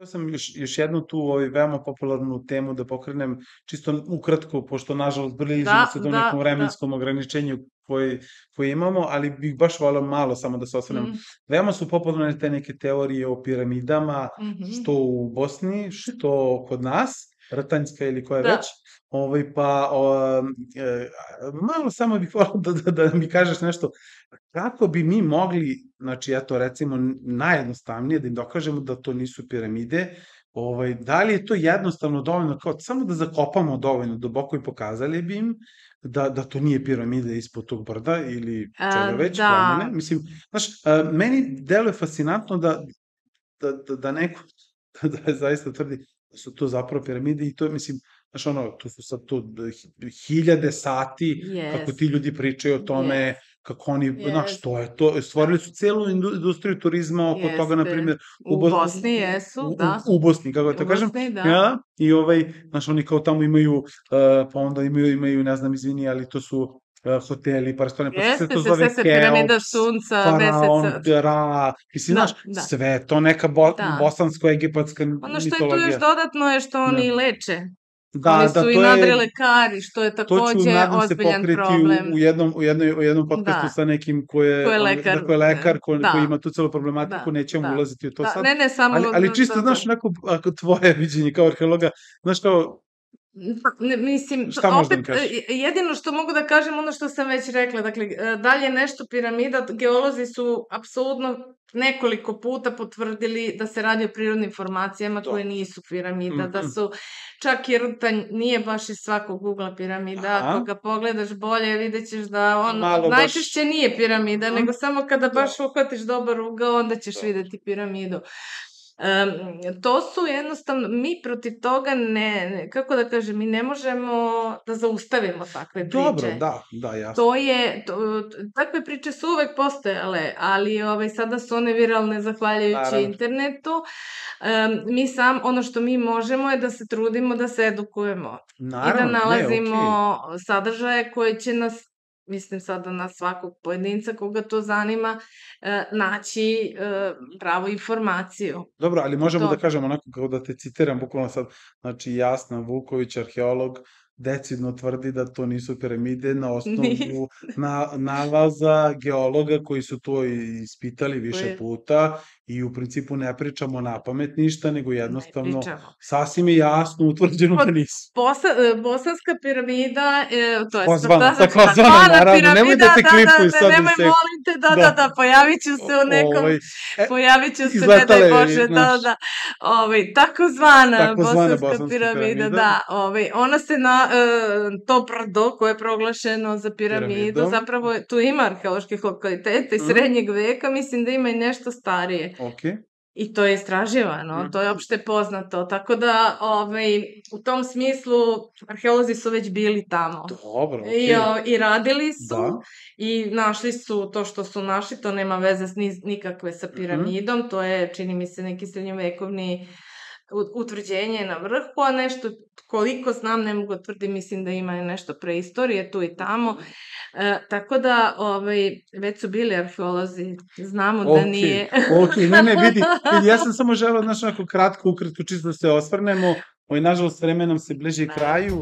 sam još jednu tu veoma popularnu temu da pokrenem, čisto ukratko, pošto nažalost bližimo Da, se tom da, nekom da. vremenskom ograničenju koji imamo, ali bih baš voleo malo samo da se osvrnem. Mm, Veoma su popularne te neke teorije o piramidama, što mhm. u Bosni, što kod nas, Rtanjska ili koja već. Da. Pa, malo samo bih voleo da mi kažeš nešto, kako bi mi mogli, znači, eto, recimo, najjednostavnije da im dokažemo da to nisu piramide, da li je to jednostavno dovoljno, kao samo da zakopamo dovoljno duboko i pokazali bi im da to nije piramida ispod tog brda ili čega već, planine. Da. Mislim, znaš, meni deluje fascinantno da neko da zaista tvrdi da su to zapravo piramide i to je, mislim, znaš, tu su sad tu hiljade sati kako ti Jest, ljudi pričaju o tome, jest, kako oni, znaš, jest, to je to, stvorili su celu industriju turizma oko toga, na jeste. primjer, U Bosni jesu, da. U Bosni, kako da to U kažem, Bosni, da. ja, i znaš, oni kao tamo imaju, pa onda imaju, ne znam, izvini, ali to su hoteli, pa restorani, pa se Jeste to se, zove sve se piramida Keops, sunca, Faraon, meseca. Ra, mislim, znaš, Da, da, sve je to neka da. bosansko-egipatska Ono što je tu još mitologija. dodatno je što Da, oni leče. Oni da, su i to je, nadrilekari, što je to ću, takođe nadam se, ozbiljan pokreti problem. u jednom podcastu Da, sa nekim ko je lekar. dakle, lekar koji Da, ima tu celu problematiku, da, nećemo da. ulaziti u to Da, sad, ne, samo ali čisto, da. znaš, onako, ako tvoje viđenje kao arheologa, znaš, kao, Mislim, šta možda opet, mi kažeš? jedino što mogu da kažem, ono što sam već rekla, dakle, da li je nešto piramida, geolozi su apsolutno nekoliko puta potvrdili da se radi o prirodnim formacijama koje To. nisu piramida, da Mhm. su, čak i Rtanj nije baš iz svakog ugla piramida, ako Aha, ga pogledaš bolje, vidjet ćeš da on malo baš, najčešće nije piramida, mhm, nego samo kada da, baš uhvatiš dobar ugao, onda ćeš dobro. videti piramidu. To su jednostavno, mi protiv toga kako da kažem, mi ne možemo da zaustavimo takve Dobro, priče. da, jasno. Takve priče su uvek postojale, ali sada su one viralne zahvaljujući Naravno. internetu. Ono što mi možemo je da se trudimo da se edukujemo i da Naravno, ne, okej. nalazimo sadržaje koji će nas, mislim sada na svakog pojedinca koga to zanima, naći pravu informaciju Dobro, ali o možemo da tome. kažemo onako, kao da te citiram bukvalno sad, znači Jasna Vuković, arheolog, decidno tvrdi da to nisu piramide na Nije. osnovu nalaza geologa koji su to ispitali više Koje puta i u principu ne pričamo napamet ništa, nego ne jednostavno pričamo. sasvim je jasno utvrđeno Kod da nisu. Bosanska piramida, to je Takozvana, naravno, nemoj da piramida, te klipuju sad nemoj se, molim te, da, pojavit ću se u nekom, ovaj, e, pojavit ću se, ne daj izletale, Bože, znaš, takozvana takozvana Bosanska bosanska piramida, piramida, da, ona se to brdo koje je proglašeno za piramidu, piramidom, zapravo tu ima arheoloških lokaliteta iz mhm, srednjeg veka, mislim da ima i nešto starije. okej. I to je istraživano, to je Mhm. opšte poznato, tako da u tom smislu arheolozi su već bili tamo Dobro, okej. i radili su Da. i našli su to što su našli, to nema veze nikakve sa Mhm. piramidom, to je, čini mi se, neki srednjovekovni utvrđenje na vrhu, a nešto, koliko znam, ne mogu tvrdim, mislim da ima nešto preistorije tu i tamo. Tako da, već su bili arheolozi, znamo da Okej, nije. okej, ne, vidi, ja sam samo želeo, znaš, onako kratko, ukratko, čisto da se osvrnemo, nažalost, vreme nam se bliži Naravno. kraju,